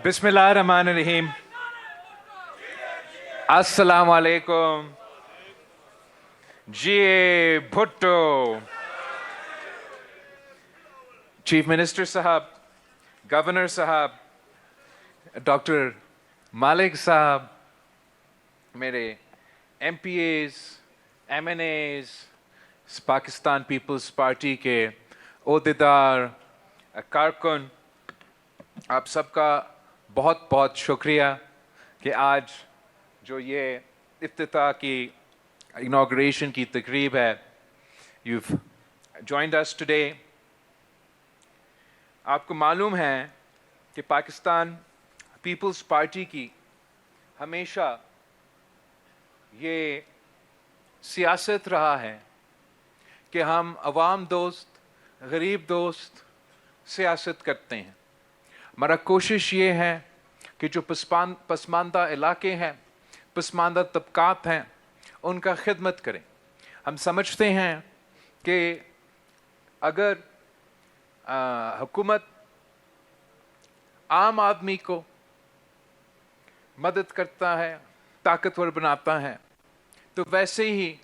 بسم اللہ الرحمن الرحیم. السلام علیکم. جی بھٹو, چیف منسٹر صاحب, گورنر صاحب, ڈاکٹر مالک صاحب, میرے M P As, M N As, Pakistan Peoples Party کے عہدیدار, کارکن, آپ سب کا بہت بہت شکریہ کہ آج جو یہ افتتاح کی انوگریشن کی تقریب ہے, you've joined us today. آپ کو معلوم ہے کہ پاکستان پیپلز پارٹی کی ہمیشہ یہ سیاست رہا ہے کہ ہم عوام دوست, غریب دوست سیاست کرتے ہیں. ہمارا کوشش یہ ہے کہ جو پسماندہ علاقے ہیں, پسماندہ طبقات ہیں, ان کا خدمت کریں. ہم سمجھتے ہیں کہ اگر حکومت عام آدمی کو مدد کرتا ہے, طاقتور بناتا ہے, تو ویسے ہی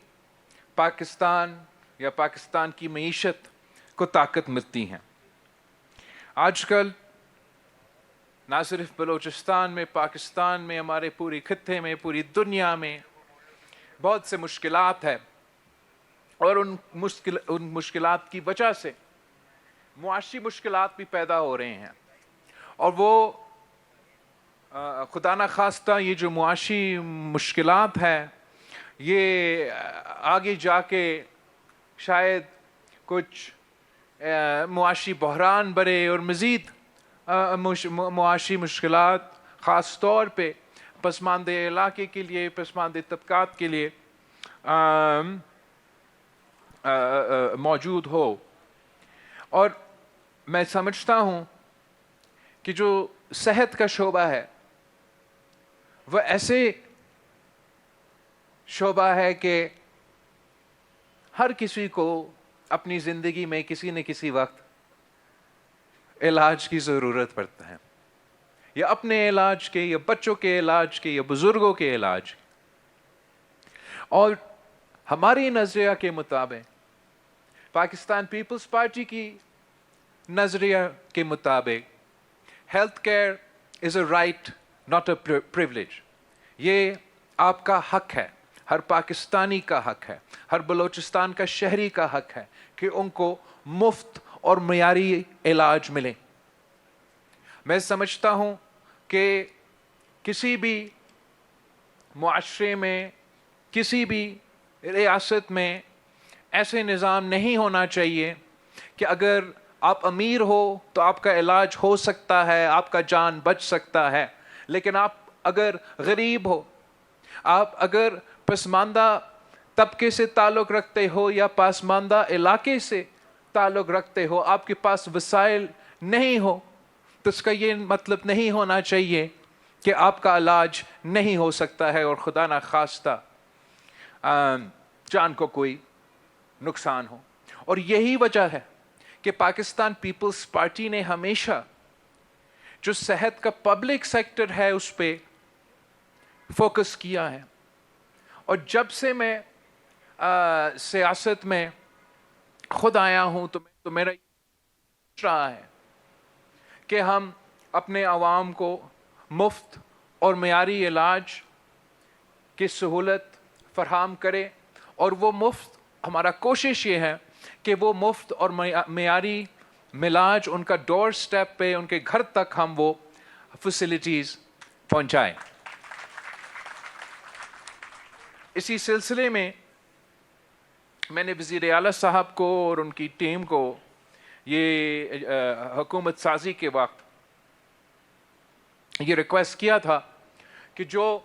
پاکستان یا پاکستان کی معیشت کو طاقت ملتی ہے. آج کل نہ صرف بلوچستان میں, پاکستان میں, ہمارے پوری خطے میں, پوری دنیا میں بہت سے مشکلات ہیں, اور ان مشکلات کی وجہ سے معاشی مشکلات بھی پیدا ہو رہے ہیں. اور وہ خدا نخواستہ یہ جو معاشی مشکلات ہیں, یہ آگے جا کے شاید کچھ معاشی بحران بڑھے اور مزید معاشی مشکلات خاص طور پہ پسماندہ علاقے کے لیے, پسماندہ طبقات کے لیے موجود ہو. اور میں سمجھتا ہوں کہ جو صحت کا شعبہ ہے وہ ایسے شعبہ ہے کہ ہر کسی کو اپنی زندگی میں کسی نہ کسی وقت علاج کی ضرورت پڑتا ہے, یا اپنے علاج کے, یا بچوں کے علاج کے, یا بزرگوں کے علاج. اور ہماری نظریہ کے مطابق, پاکستان پیپلز پارٹی کی نظریہ کے مطابق, health care is a right not a privilege. یہ آپ کا حق ہے, ہر پاکستانی کا حق ہے, ہر بلوچستان کا شہری کا حق ہے کہ ان کو مفت اور معیاری علاج ملے. میں سمجھتا ہوں کہ کسی بھی معاشرے میں, کسی بھی ریاست میں ایسے نظام نہیں ہونا چاہیے کہ اگر آپ امیر ہو تو آپ کا علاج ہو سکتا ہے, آپ کا جان بچ سکتا ہے, لیکن آپ اگر غریب ہو, آپ اگر پسماندہ طبقے سے تعلق رکھتے ہو یا پسماندہ علاقے سے تعلق رکھتے ہو, آپ کے پاس وسائل نہیں ہو, تو اس کا یہ مطلب نہیں ہونا چاہیے کہ آپ کا علاج نہیں ہو سکتا ہے اور خدا نخواستہ جان کو کوئی نقصان ہو. اور یہی وجہ ہے کہ پاکستان پیپلز پارٹی نے ہمیشہ جو صحت کا پبلک سیکٹر ہے اس پہ فوکس کیا ہے. اور جب سے میں سیاست میں خود آیا ہوں تو میرا رہا ہے کہ ہم اپنے عوام کو مفت اور معیاری علاج کی سہولت فراہم کریں. اور وہ مفت, ہمارا کوشش یہ ہے کہ وہ مفت اور معیاری علاج ان کا ڈور سٹیپ پہ, ان کے گھر تک ہم وہ فیسلٹیز پہنچائیں. اسی سلسلے میں میں نے وزیر اعلیٰ صاحب کو اور ان کی ٹیم کو یہ حکومت سازی کے وقت یہ ریکویسٹ کیا تھا کہ جو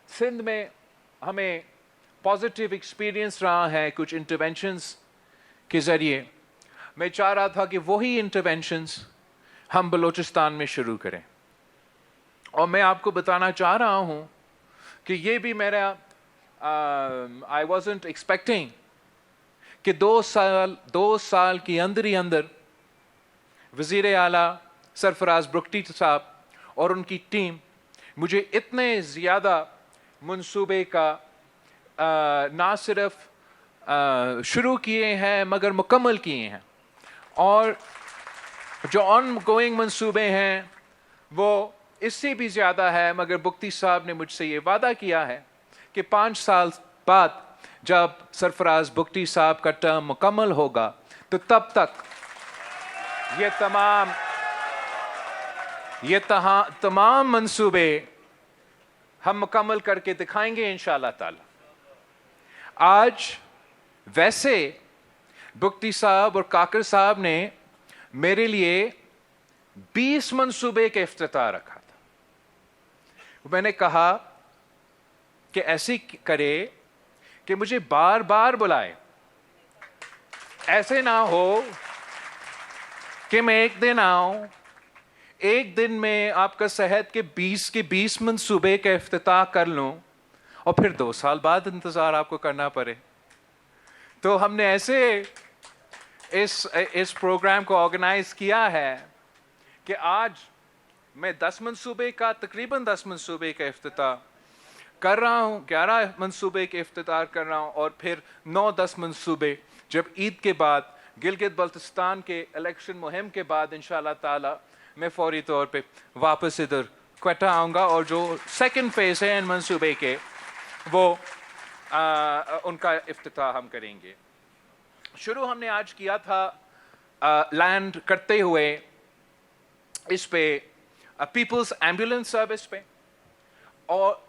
سندھ میں ہمیں پازیٹیو ایکسپیرینس رہا ہے کچھ انٹرونشنز کے ذریعے, میں چاہ رہا تھا کہ وہی انٹرونشنز ہم بلوچستان میں شروع کریں. اور میں آپ کو بتانا چاہ رہا ہوں کہ یہ بھی میرا I wasn't expecting کہ 2 سال کے اندر ہی اندر وزیر اعلیٰ सरफराज बुगटी साहब और उनकी टीम मुझे इतने ज़्यादा मंसूबे का ना सिर्फ शुरू किए हैं मगर मुकम्मल किए हैं, और जो ऑन गोइंग मंसूबे हैं वो इससे भी ज़्यादा है, मगर बुगटी साहब ने मुझसे ये वादा किया है कि 5 साल बाद जब सरफराज बुगटी साहब का टर्म मुकम्मल होगा तो तब तक ये तमाम मंसूबे हम मुकम्मल करके दिखाएंगे इंशाअल्लाह ताला। आज वैसे बुगटी साहब और काकर साहब ने मेरे लिए 20 मंसूबे का इफ्तिताह रखा था। मैंने कहा कि ऐसे करे कि मुझे बार बार बुलाए, ऐसे ना हो कि मैं एक दिन आऊं, एक दिन में आपका सेहत के 20 मंसूबे का इफ्तिताह कर लूं और फिर 2 साल बाद इंतजार आपको करना पड़े। तो हमने ऐसे इस प्रोग्राम को ऑर्गेनाइज किया है कि आज मैं 10 मंसूबे का तकरीबन 10 मंसूबे का इफ्तिताह कर रहा हूँ, 11 मंसूबे के इफ्तिताह कर रहा हूँ, और फिर 9-10 मंसूबे जब ईद के बाद गिलगित बल्तिस्तान के इलेक्शन मुहिम के बाद इंशाअल्लाह ताला मैं फौरी तौर पे वापस इधर क्वेटा आऊँगा, और जो सेकंड फेज है इन मंसूबे के वो उनका इफ्तिताह हम करेंगे। शुरू हमने आज किया था लैंड करते हुए इस पे पीपल्स एम्बुलेंस सर्विस पे, और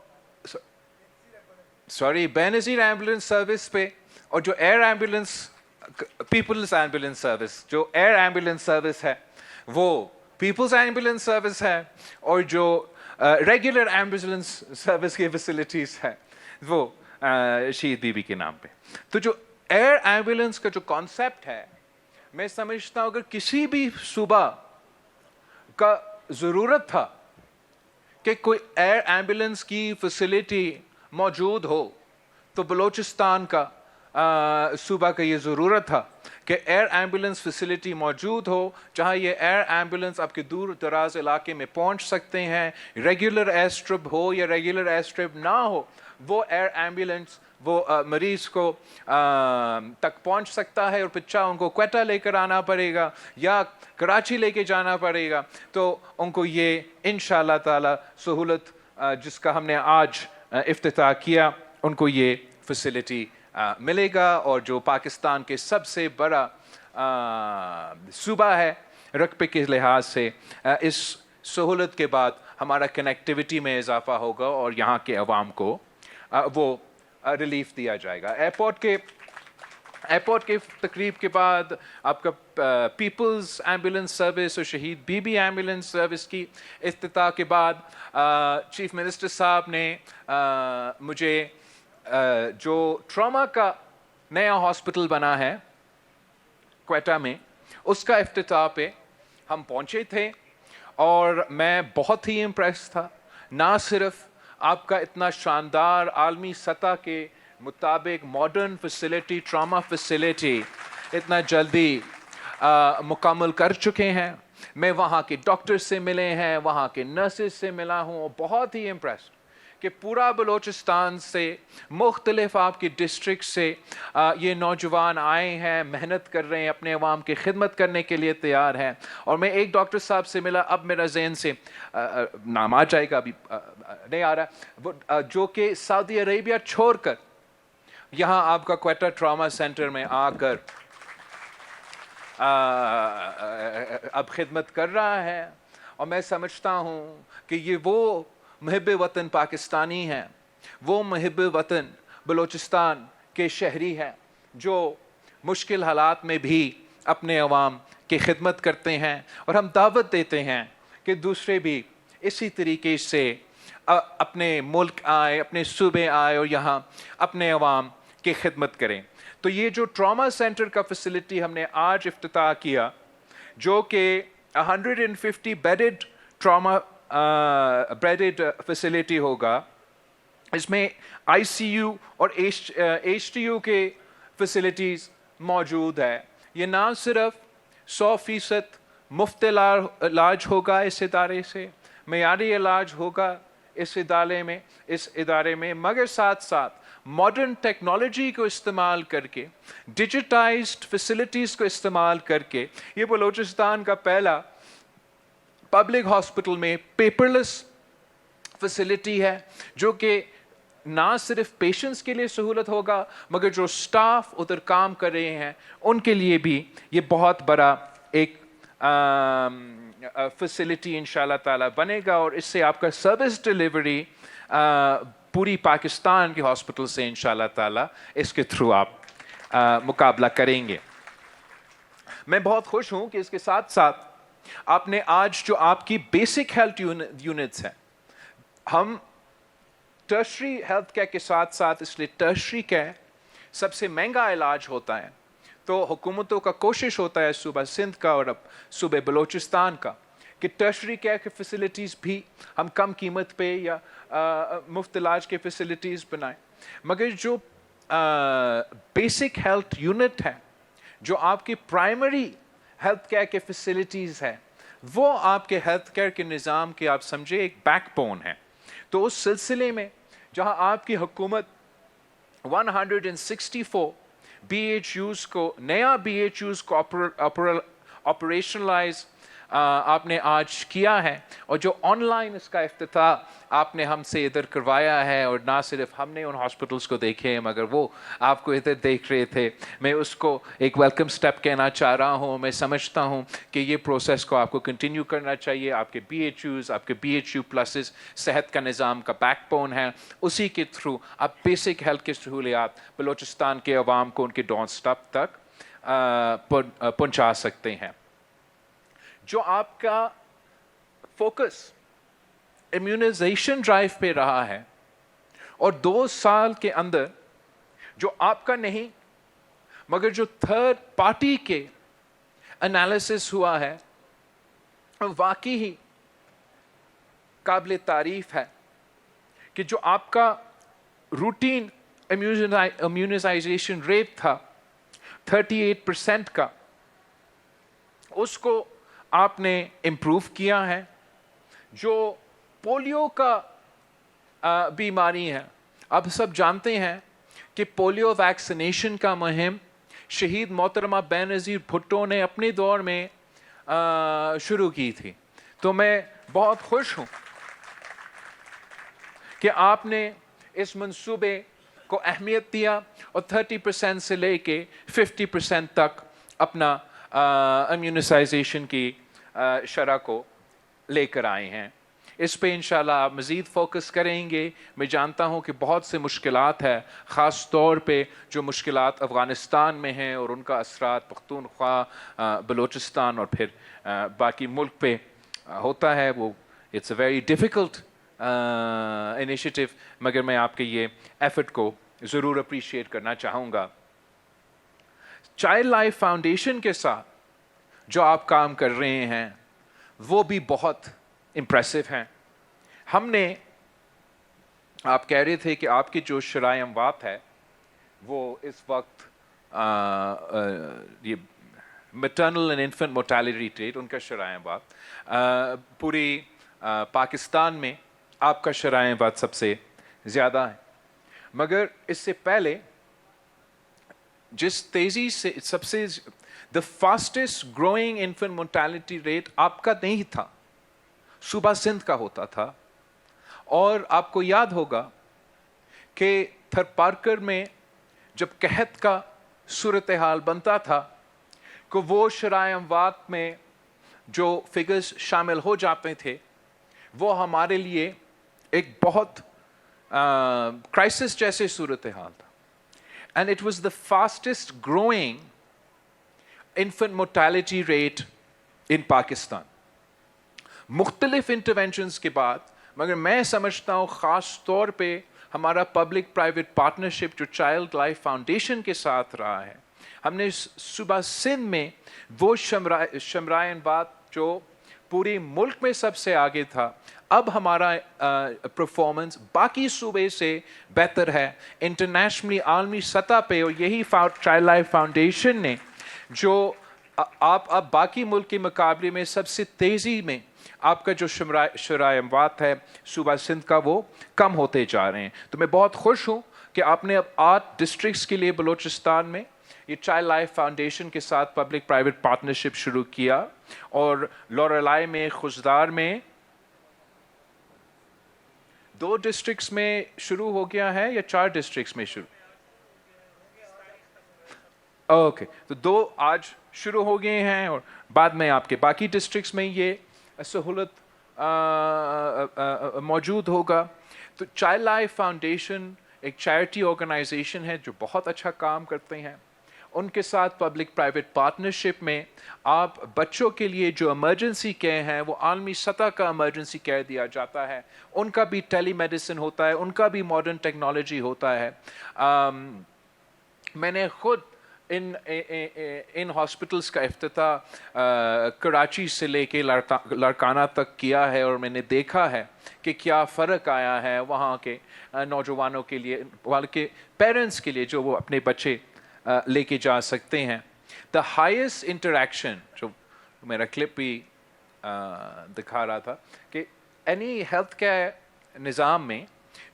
बेनज़ीर एम्बुलेंस सर्विस पे, और जो air ambulance peoples ambulance service, जो एयर एम्बुलेंस सर्विस है वो पीपल्स एम्बुलेंस सर्विस है, और जो रेगुलर एम्बुलेंस सर्विस की फैसिलिटीज़ है वो शहीद बीबी के नाम पे। तो जो एयर एम्बुलेंस का जो कॉन्सेप्ट है, मैं समझता हूँ अगर किसी भी सूबा का ज़रूरत था कि कोई एयर एम्बुलेंस की फैसिलिटी मौजूद हो तो बलूचिस्तान का सूबा का ये ज़रूरत था कि एयर एम्बुलेंस फैसिलिटी मौजूद हो, जहाँ ये एयर एम्बुलेंस आपके दूर दराज इलाके में पहुँच सकते हैं। रेगुलर एयर स्ट्रिप हो या रेगुलर एयर स्ट्रिप ना हो, वो एयर एम्बुलेंस वो मरीज़ को तक पहुंच सकता है, और पिछा उनको क्वेटा लेकर आना पड़ेगा या कराची लेके जाना पड़ेगा, तो उनको ये इंशाअल्लाह ताला सहूलत जिसका हमने आज इफ्तिताह किया, उनको ये फैसिलिटी मिलेगा। और जो पाकिस्तान के सबसे बड़ा सूबा है रकबे के लिहाज से, इस सहूलत के बाद हमारा कनेक्टिविटी में इजाफा होगा और यहाँ के अवाम को वो रिलीफ दिया जाएगा। एयरपोर्ट के तकरीब के बाद आपका पीपल्स एम्बुलेंस सर्विस और शहीद बीबी एम्बुलेंस सर्विस की इफ्तिताह के बाद चीफ मिनिस्टर साहब ने मुझे जो ट्रॉमा का नया हॉस्पिटल बना है क्वेटा में, उसका इफ्तिताह पे हम पहुंचे थे, और मैं बहुत ही इम्प्रेस था। ना सिर्फ आपका इतना शानदार आलमी सतह के मुताबिक मॉडर्न फैसिलिटी, ट्रॉमा फैसिलिटी इतना जल्दी मुकम्मल कर चुके हैं, मैं वहाँ के डॉक्टर से मिले हैं, वहाँ के नर्सेज से मिला हूँ, और बहुत ही इम्प्रेस्ड कि पूरा बलूचिस्तान से मुख्तलिफ आपकी डिस्ट्रिक्ट से ये नौजवान आए हैं, मेहनत कर रहे हैं, अपने अवाम की खिदमत करने के लिए तैयार हैं। और मैं एक डॉक्टर साहब से मिला, अब मेरा जहन से नाम आ जाएगा, अभी नहीं आ रहा, वो जो कि सऊदी अरेबिया छोड़कर यहाँ आपका क्वेटा ट्रॉमा सेंटर में आकर अब खिदमत कर रहा है। और मैं समझता हूँ कि ये वो मुहिब वतन पाकिस्तानी हैं, वो मुहिब वतन बलूचिस्तान के शहरी हैं जो मुश्किल हालात में भी अपने अवाम की खिदमत करते हैं, और हम दावत देते हैं कि दूसरे भी इसी तरीके से अपने मुल्क आए, अपने सूबे आए और यहाँ अपने अवाम की खिदमत करें। तो ये जो ट्रॉमा सेंटर का फैसिलिटी हमने आज इफ्तिताह किया, जो कि 150 बेडेड ट्रॉमा बेडेड फैसिलिटी होगा, इसमें आईसीयू और एचटीयू के फैसिलिटीज़ मौजूद है। ये ना सिर्फ 100% मुफ्त इलाज होगा इस इदारे से, मेयारी इलाज होगा इस इदारे में, मगर साथ साथ मॉडर्न टेक्नोलॉजी को इस्तेमाल करके, डिजिटाइज्ड फैसिलिटीज़ को इस्तेमाल करके, ये बलूचिस्तान का पहला पब्लिक हॉस्पिटल में पेपरलेस फैसिलिटी है, जो कि ना सिर्फ पेशेंट्स के लिए सहूलत होगा, मगर जो स्टाफ उधर काम कर रहे हैं उनके लिए भी ये बहुत बड़ा एक फैसिलिटी इंशाल्लाह ताला बनेगा, और इससे आपका सर्विस डिलीवरी पूरी पाकिस्तान के हॉस्पिटल से इंशाल्लाह ताला इसके थ्रू आप मुकाबला करेंगे। मैं बहुत खुश हूं कि इसके साथ साथ आपने आज जो आपकी बेसिक हेल्थ यूनिट्स हैं, हम टर्शरी हेल्थ केयर के साथ साथ, इसलिए टर्शरी केयर सबसे महंगा इलाज होता है, तो हुकूमतों का कोशिश होता है सूबा सिंध का और अब सूबे बलूचिस्तान का कि टर्शरी केयर की फैसिलिटीज़ भी हम कम कीमत पे या मुफ्त इलाज के फैसिलिटीज़ बनाएं। मगर जो बेसिक हेल्थ यूनिट है, जो आपकी प्राइमरी हेल्थ केयर के फैसिलिटीज़ है, वो आपके हेल्थ केयर के निज़ाम के आप समझे एक बैकबोन है। तो उस सिलसिले में जहां आपकी हुकूमत 164 BHUs को, नया BHUs को ऑपरेशनलाइज आपने आज किया है, और जो ऑनलाइन इसका इफ्तिताह आपने हमसे इधर करवाया है, और ना सिर्फ हमने उन हॉस्पिटल्स को देखे हैं मगर वो आपको इधर देख रहे थे, मैं उसको एक वेलकम स्टेप कहना चाह रहा हूँ। मैं समझता हूँ कि ये प्रोसेस को आपको कंटिन्यू करना चाहिए। आपके BHUs, आपके BHU प्लसेस सेहत का निज़ाम का बैकबोन है, उसी के थ्रू आप बेसिक हेल्थ की सहूलियात बलूचिस्तान के अवाम को उनके डोर स्टेप तक पहुँचा सकते हैं। जो आपका फोकस इम्यूनाइजेशन ड्राइव पे रहा है, और 2 साल के अंदर जो आपका नहीं मगर जो थर्ड पार्टी के एनालिसिस हुआ है, वाकई ही काबिल तारीफ है कि जो आपका रूटीन इम्यूनाइजेशन रेट था 38% का, उसको आपने इम्प्रूव किया है। जो पोलियो का बीमारी है, अब सब जानते हैं कि पोलियो वैक्सीनेशन का मुहिम शहीद मोहतरमा बेनज़ीर भुट्टो ने अपने दौर में शुरू की थी। तो मैं बहुत खुश हूँ कि आपने इस मंसूबे को अहमियत दिया और 30% से लेके 50% तक अपना इम्यूनाइजेशन की शरह को लेकर आए हैं। इस पे इंशाल्लाह आप मज़ीद फ़ोकस करेंगे। मैं जानता हूँ कि बहुत से मुश्किलात है, ख़ास तौर पे जो मुश्किलात अफ़गानिस्तान में हैं और उनका असरात पख्तूनख्वा, बलूचिस्तान और फिर बाकी मुल्क पे होता है। वो it's a very difficult initiative, मगर मैं आपके ये एफ़र्ट को ज़रूर अप्रिशिएट करना चाहूँगा। चाइल्ड लाइफ फाउंडेशन के साथ जो आप काम कर रहे हैं वो भी बहुत इम्प्रेसिव हैं। हमने, आप कह रहे थे कि आपकी जो शराय अमवात है वो इस वक्त ये maternal and infant mortality rate, उनका शराय अमवात पूरी पाकिस्तान में आपका शराय अमवात सबसे ज़्यादा है। मगर इससे पहले जिस तेज़ी से सबसे the fastest growing infant mortality rate आपका नहीं था, सूबा सिंध का होता था। और आपको याद होगा कि थरपारकर में जब कहत का सूरत हाल बनता था कि वो शराय अमवात में जो फिगर्स शामिल हो जाते थे वो हमारे लिए एक बहुत क्राइसिस जैसे सूरत हाल था। And it was the fastest growing infant mortality rate in Pakistan. मुख्तलिफ इंटरवेंशंस के बाद, मगर मैं समझता हूँ ख़ास तौर पे हमारा पब्लिक प्राइवेट पार्टनरशिप जो चाइल्ड लाइफ फाउंडेशन के साथ रहा है, हमने सूबा सिंध में वो शमराय अमवात जो पूरी मुल्क में सबसे आगे था, अब हमारा परफॉर्मेंस बाकी सूबे से बेहतर है इंटरनेशनली, आलमी सतह पे। और यही चाइल्ड लाइफ फाउंडेशन ने जो आप अब बाकी मुल्क के मुकाबले में सबसे तेज़ी में आपका जो शराय अमवात है सूबा सिंध का वो कम होते जा रहे हैं। तो मैं बहुत खुश हूँ कि आपने अब 8 डिस्ट्रिक्ट्स के लिए बलूचिस्तान में ये चाइल्ड लाइफ फाउंडेशन के साथ पब्लिक प्राइवेट पार्टनरशिप शुरू किया, और लोरेलाई में, खुजदार में 2 डिस्ट्रिक्ट्स में शुरू हो गया है या 4 डिस्ट्रिक्ट्स में शुरू? ओके, तो 2 आज शुरू हो गए हैं और बाद में आपके बाकी डिस्ट्रिक्ट्स में ये सहूलत मौजूद होगा। तो चाइल्ड लाइफ फाउंडेशन एक चैरिटी ऑर्गेनाइजेशन है जो बहुत अच्छा काम करते हैं। उनके साथ पब्लिक प्राइवेट पार्टनरशिप में आप बच्चों के लिए जो इमरजेंसी केयर है वो आलमी सतह का इमरजेंसी केयर दिया जाता है, उनका भी टेली मेडिसिन होता है, उनका भी मॉडर्न टेक्नोलॉजी होता है। मैंने खुद इन हॉस्पिटल्स का इफ्तिताह कराची से लेके लाड़काना तक किया है, और मैंने देखा है कि क्या फ़र्क आया है वहाँ के नौजवानों के लिए, वाले के पेरेंट्स के लिए, जो वो अपने बच्चे लेके जा सकते हैं। द हाईएस्ट इंटरेक्शन, जो मेरा क्लिप भी दिखा रहा था, कि एनी हेल्थ केयर निज़ाम में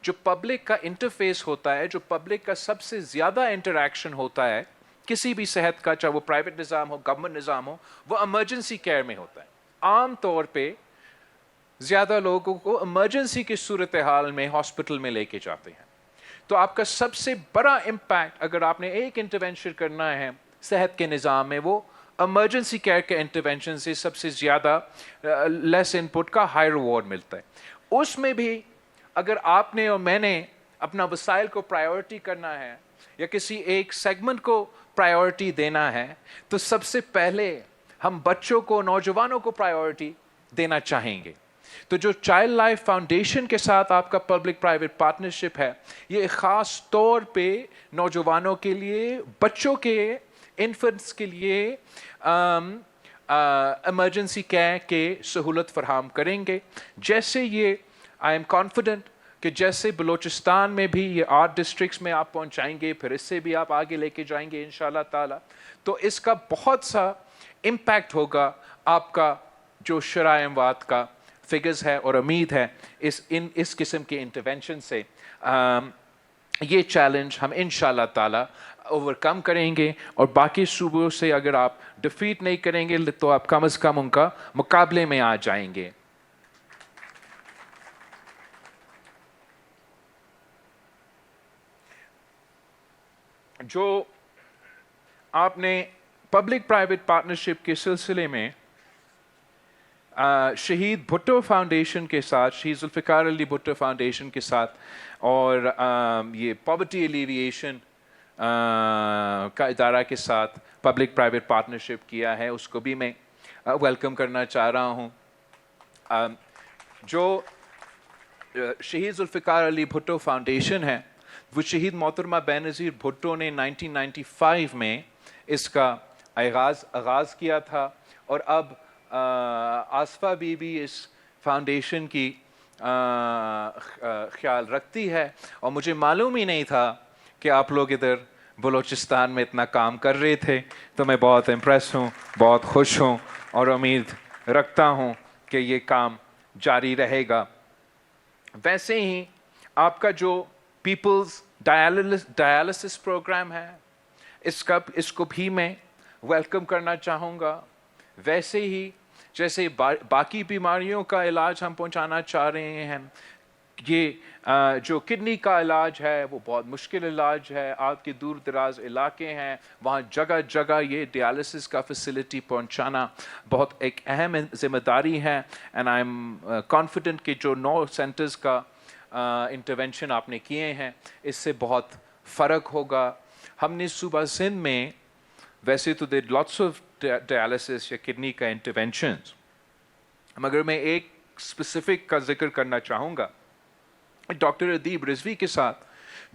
जो पब्लिक का इंटरफेस होता है, जो पब्लिक का सबसे ज़्यादा इंटरेक्शन होता है किसी भी सेहत का, चाहे वो प्राइवेट निज़ाम हो, गवर्नमेंट निज़ाम हो, वो इमरजेंसी केयर में होता है। आम तौर पे ज़्यादा लोगों को इमरजेंसी की सूरत हाल में हॉस्पिटल में लेके जाते हैं। तो आपका सबसे बड़ा इम्पैक्ट, अगर आपने एक इंटरवेंशन करना है सेहत के निज़ाम में, वो इमरजेंसी केयर के इंटरवेंशन से सबसे ज़्यादा लेस इनपुट का हाई रिवॉर्ड मिलता है। उसमें भी अगर आपने और मैंने अपना वसाइल को प्रायोरिटी करना है या किसी एक सेगमेंट को प्रायोरिटी देना है, तो सबसे पहले हम बच्चों को, नौजवानों को प्रायोरिटी देना चाहेंगे। तो जो चाइल्ड लाइफ फाउंडेशन के साथ आपका पब्लिक प्राइवेट पार्टनरशिप है, ये ख़ास तौर पे नौजवानों के लिए, बच्चों के, इन्फेंट्स के लिए इमरजेंसी केयर के सहूलत फराहम करेंगे। जैसे ये, आई एम कॉन्फिडेंट कि जैसे बलूचिस्तान में भी ये 8 डिस्ट्रिक्ट्स में आप पहुंचाएंगे, फिर इससे भी आप आगे लेके जाएंगे इंशाल्लाह ताला, तो इसका बहुत सा इम्पैक्ट होगा आपका जो शराय अमवात का फिगर्स है, और उम्मीद है इस किस्म के इंटरवेंशन से ये चैलेंज हम इंशाल्लाह ताला ओवरकम करेंगे, और बाकी सूबों से अगर आप डिफीट नहीं करेंगे तो आप कम से कम उनका मुकाबले में आ जाएंगे। जो आपने पब्लिक प्राइवेट पार्टनरशिप के सिलसिले में शहीद भुट्टो फाउंडेशन के साथ, शहीद जुल्फ़िकार अली भुट्टो फाउंडेशन के साथ, और ये पॉवर्टी एलिविएशन का इदारा के साथ पब्लिक प्राइवेट पार्टनरशिप किया है, उसको भी मैं वेलकम करना चाह रहा हूँ। जो शहीद जुल्फ़िकार अली भुट्टो फाउंडेशन है, वो शहीद मोहतरमा बेनज़ीर भुट्टो ने 1995 में इसका आगाज़ किया था, और अब आसफा बीबी इस फाउंडेशन की ख्याल रखती है। और मुझे मालूम ही नहीं था कि आप लोग इधर बलूचिस्तान में इतना काम कर रहे थे, तो मैं बहुत इम्प्रेस हूँ, बहुत खुश हूँ, और उम्मीद रखता हूँ कि ये काम जारी रहेगा। वैसे ही आपका जो पीपल्स डायलिसिस प्रोग्राम है, इसको भी मैं वेलकम करना चाहूँगा। वैसे ही जैसे बाकी बीमारियों का इलाज हम पहुँचाना चाह रहे हैं, ये जो किडनी का इलाज है वो बहुत मुश्किल इलाज है। आपके दूर दराज इलाके हैं, वहाँ जगह जगह ये डायलिसिस का फैसिलिटी पहुँचाना बहुत एक अहम जिम्मेदारी है। एंड आई एम कॉन्फिडेंट कि जो 9 सेंटर्स का इंटरवेंशन आपने किए हैं, इससे बहुत फ़र्क होगा। हमने सूबा सिंध में वैसे तो देयर लॉट्स ऑफ डायलिसिस या किडनी का इंटरवेंशंस, मगर मैं एक स्पेसिफिक का जिक्र करना चाहूँगा। डॉक्टर अदीब रिजवी के साथ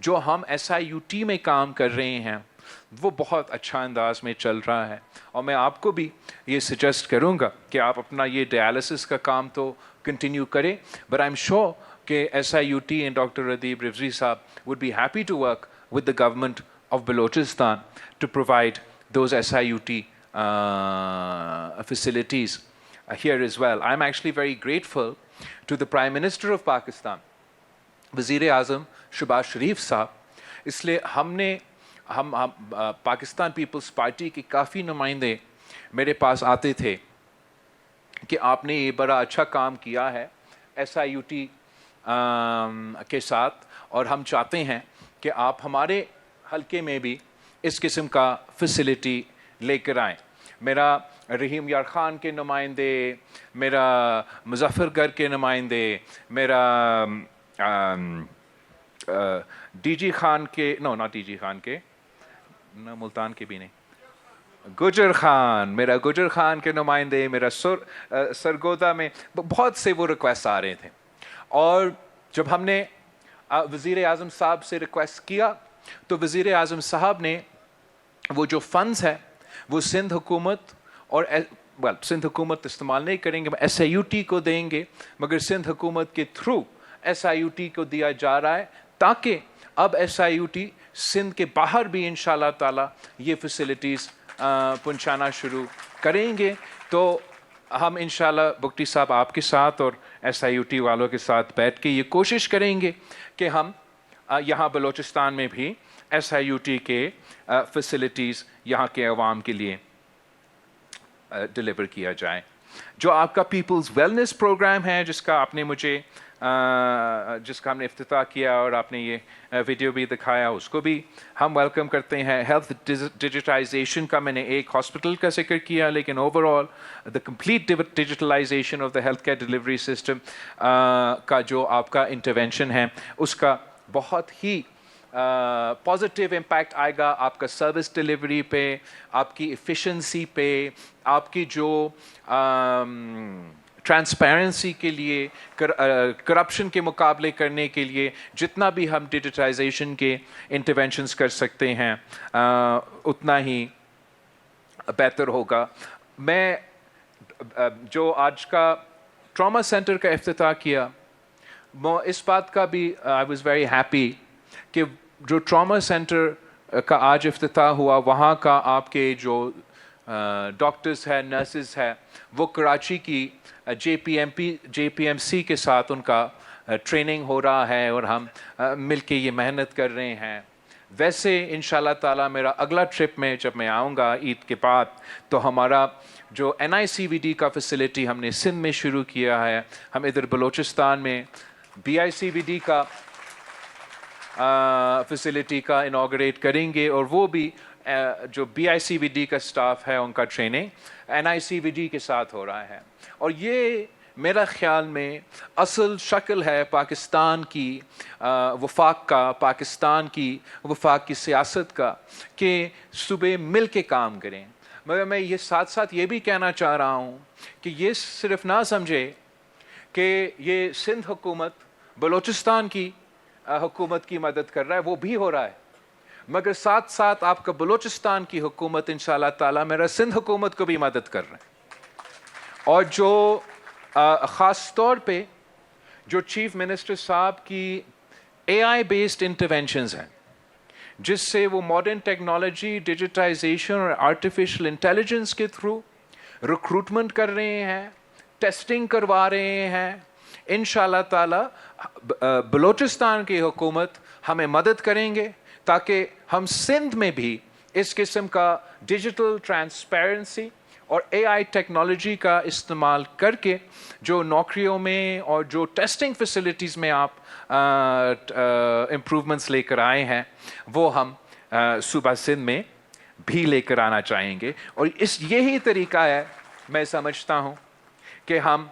जो हम SIUT में काम कर रहे हैं, वो बहुत अच्छा अंदाज में चल रहा है, और मैं आपको भी ये सजेस्ट करूँगा कि आप अपना ये डायलिसिस का काम तो कंटिन्यू करें, बट आई एम श्योर कि SIUT एंड डॉक्टर अदीब रिजवी साहब would be happy to work with the government of Balochistan to provide those SIUT facilities here as well. I'm actually very grateful to the Prime Minister of Pakistan, वज़ीर आज़म शहबाज शरीफ साहब. इसलिए हम Pakistan peoples party के काफ़ी नुमाइंदे मेरे पास आते थे कि आपने ये बड़ा अच्छा काम किया है SIUT के साथ, और हम चाहते हैं कि आप हमारे हलके में भी इस किस्म का फैसिलिटी लेकर आएँ. मेरा रहीम यार ख़ान के नुमाइंदे, मेरा मुज़फ़्फ़रगढ़ के नुमाइंदे, मेरा DG खान के, नॉट DG खान के, ना मुल्तान के भी नहीं, गुजर खान, मेरा गुजर खान के नुमाइंदे, मेरा सरगोदा में बहुत से वो रिक्वेस्ट आ रहे थे. और जब हमने वज़ीर आज़म साहब से रिक्वेस्ट किया तो वज़ीर आज़म साहब ने वो जो फंड्स है वो सिंध हुकूमत और सिंध हुकूमत इस्तेमाल नहीं करेंगे, SIUT को देंगे, मगर सिंध हुकूमत के थ्रू SIUT को दिया जा रहा है, ताकि अब SIUT सिंध के बाहर भी इंशाल्लाह ताला ये फैसिलिटीज़ पहुंचाना शुरू करेंगे. तो हम इंशाल्लाह बुगटी साहब आपके साथ और SIUT वालों के साथ बैठ के ये कोशिश करेंगे कि हम यहाँ बलूचिस्तान में भी SIUT के फैसिलिटीज़ यहाँ के अवाम के लिए डिलीवर किया जाए. जो आपका पीपल्स वेलनेस प्रोग्राम है जिसका आपने मुझे जिसका हमने इफ्तिताह किया और आपने ये वीडियो भी दिखाया, उसको भी हम वेलकम करते हैं. हेल्थ डिजिटाइजेशन का मैंने एक हॉस्पिटल का जिक्र किया, लेकिन overall the complete digitalization of the health care delivery system का जो आपका इंटरवेंशन है उसका बहुत ही पॉजिटिव इम्पैक्ट आएगा आपका सर्विस डिलीवरी पे, आपकी एफिशिएंसी पे, आपकी जो ट्रांसपेरेंसी के लिए, करप्शन के मुकाबले करने के लिए जितना भी हम डिजिटाइजेशन के इंटरवेंशंस कर सकते हैं उतना ही बेहतर होगा. मैं जो आज का ट्रॉमा सेंटर का इफ्तिताह किया, इस बात का भी आई वाज वेरी हैप्पी कि जो ट्रॉमा सेंटर का आज इफ्तिताह हुआ, वहाँ का आपके जो डॉक्टर्स हैं, नर्सेस हैं, वो कराची की JPMC के साथ उनका ट्रेनिंग हो रहा है और हम मिलके ये मेहनत कर रहे हैं. वैसे इंशाल्लाह ताला मेरा अगला ट्रिप में जब मैं आऊँगा ईद के बाद, तो हमारा जो NICVD का फैसिलिटी हमने सिंध में शुरू किया है, हम इधर बलूचिस्तान में BICVD का फैसिलिटी का इनाग्रेट करेंगे, और वो भी जो BICVD का स्टाफ है उनका ट्रेनिंग NICVD के साथ हो रहा है. और ये मेरा ख्याल में असल शक्ल है पाकिस्तान की वफाक का, पाकिस्तान की वफाक की सियासत का, कि सुबह मिल के काम करें. मगर मैं ये साथ साथ ये भी कहना चाह रहा हूँ कि ये सिर्फ ना समझे कि ये सिंध हुकूमत बलूचिस्तान की हुकूमत की मदद कर रहा है, वो भी हो रहा है, मगर साथ साथ आपका बलूचिस्तान की हुकूमत इंशाल्लाह ताला मेरा सिंध हुकूमत को भी मदद कर रहे हैं. और जो ख़ास तौर पे जो चीफ मिनिस्टर साहब की AI बेस्ड इंटरवेंशंस हैं, जिससे वो मॉडर्न टेक्नोलॉजी, डिजिटाइजेशन और आर्टिफिशियल इंटेलिजेंस के थ्रू रिक्रूटमेंट कर रहे हैं, टेस्टिंग करवा रहे हैं, इंशाल्लाह ताला बलूचिस्तान की हुकूमत हमें मदद करेंगे ताकि हम सिंध में भी इस किस्म का डिजिटल ट्रांसपेरेंसी और AI टेक्नोलॉजी का इस्तेमाल करके जो नौकरियों में और जो टेस्टिंग फैसिलिटीज़ में आप इम्प्रूवमेंट्स लेकर आए हैं, वो हम सूबा सिंध में भी लेकर आना चाहेंगे. और यही तरीका है, मैं समझता हूँ, कि हम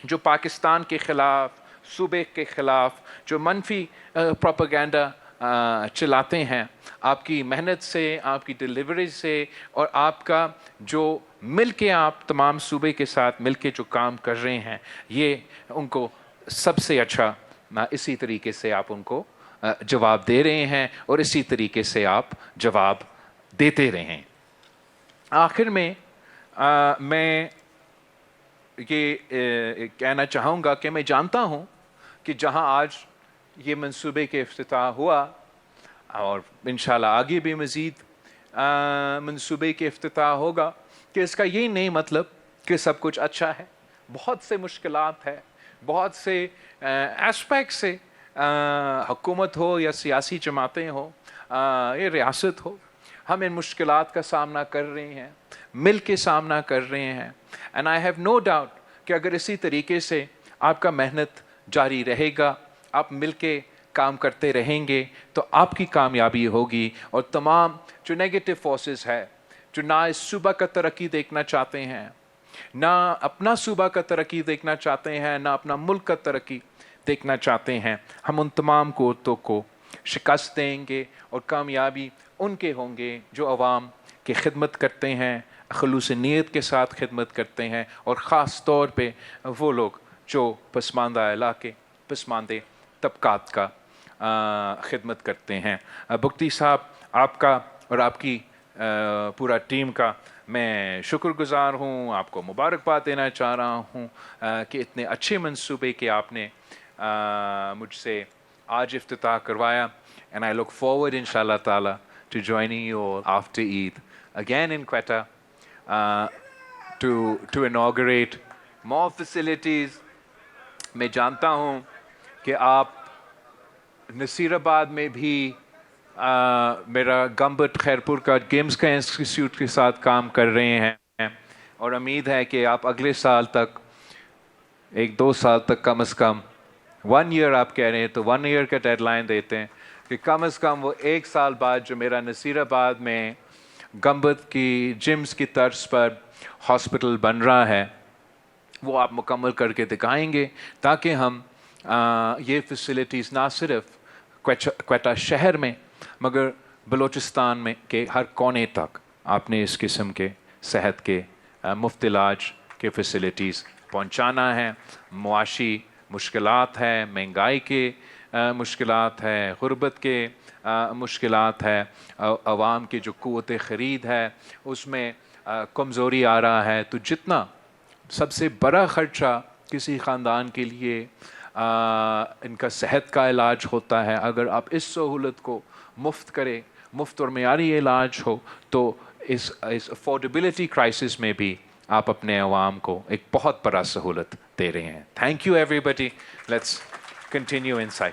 जो पाकिस्तान के ख़िलाफ़, सूबे के ख़िलाफ़ जो मनफी प्रोपेगेंडा चलाते हैं, आपकी मेहनत से, आपकी डिलीवरी से और आपका जो मिल के आप तमाम सूबे के साथ मिल के जो काम कर रहे हैं, ये उनको सबसे अच्छा इसी तरीके से आप उनको जवाब दे रहे हैं और इसी तरीके से आप जवाब देते रहें. आखिर में मैं ये कहना चाहूँगा कि मैं जानता हूँ कि जहाँ आज ये मंसूबे के इफ्तिताह हुआ और इंशाल्लाह आगे भी मज़ीद मंसूबे के इफ्तिताह होगा, کہ اس کا یہ نہیں مطلب کہ سب کچھ اچھا ہے. بہت سے مشکلات ہے, بہت سے ایسپیکٹ سے, حکومت ہو یا سیاسی جماعتیں ہو, یہ ریاست ہو, ہم ان مشکلات کا سامنا کر رہے ہیں, مل کے سامنا کر رہے ہیں. And I have no doubt کہ اگر اسی طریقے سے آپ کا محنت جاری رہے گا, آپ مل کے کام کرتے رہیں گے, تو آپ کی کامیابی ہوگی. اور تمام جو نیگیٹو فورسز ہے, جو نہ اس صوبہ کا ترقی دیکھنا چاہتے ہیں, نہ اپنا صوبہ کا ترقی دیکھنا چاہتے ہیں, نہ اپنا ملک کا ترقی دیکھنا چاہتے ہیں, ہم ان تمام قوتوں کو شکست دیں گے. اور کامیابی ان کے ہوں گے جو عوام کی خدمت کرتے ہیں, خلوص نیت کے ساتھ خدمت کرتے ہیں, اور خاص طور پہ وہ لوگ جو پسماندہ علاقے, پسماندے طبقات کا خدمت کرتے ہیں. بگٹی صاحب, آپ کا اور آپ کی پورا ٹیم کا میں شکر گزار ہوں, آپ کو مبارکباد دینا چاہ رہا ہوں کہ اتنے اچھے منصوبے کے آپ نے مجھ سے آج افتتاح کروایا. And I look forward, inshallah ta'ala, to joining you all after Eid again in Quetta to inaugurate more facilities. میں جانتا ہوں کہ آپ نصیر آباد میں بھی میرا گمبٹ خیرپور کا گیمز کا انسٹیٹیوٹ کے ساتھ کام کر رہے ہیں, اور امید ہے کہ آپ اگلے سال تک, 1-2 سال تک کم از کم, 1 ایئر آپ کہہ رہے ہیں تو 1 ایئر کا ڈیڈ لائن دیتے ہیں, کہ کم از کم وہ 1 سال بعد جو میرا نصیر آباد میں گمبت کی جمز کی طرز پر ہاسپٹل بن رہا ہے, وہ آپ مکمل کر کے دکھائیں گے, تاکہ ہم یہ فیسلٹیز نہ صرف کوئٹہ شہر میں مگر بلوچستان میں کے ہر کونے تک آپ نے اس قسم کے صحت کے مفت علاج کے فیسلٹیز پہنچانا ہے. معاشی مشکلات ہے, مہنگائی کے مشکلات ہے, غربت کے مشکلات ہے, عوام کی جو قوت خرید ہے اس میں کمزوری آ رہا ہے. تو جتنا سب سے بڑا خرچہ کسی خاندان کے لیے ان کا صحت کا علاج ہوتا ہے, اگر آپ اس سہولت کو مفت کریں, مفت اور معیاری علاج ہو, تو اس افورڈیبلٹی کرائسس میں بھی آپ اپنے عوام کو ایک بہت بڑا سہولت دے رہے ہیں. Thank you everybody. Let's continue in side.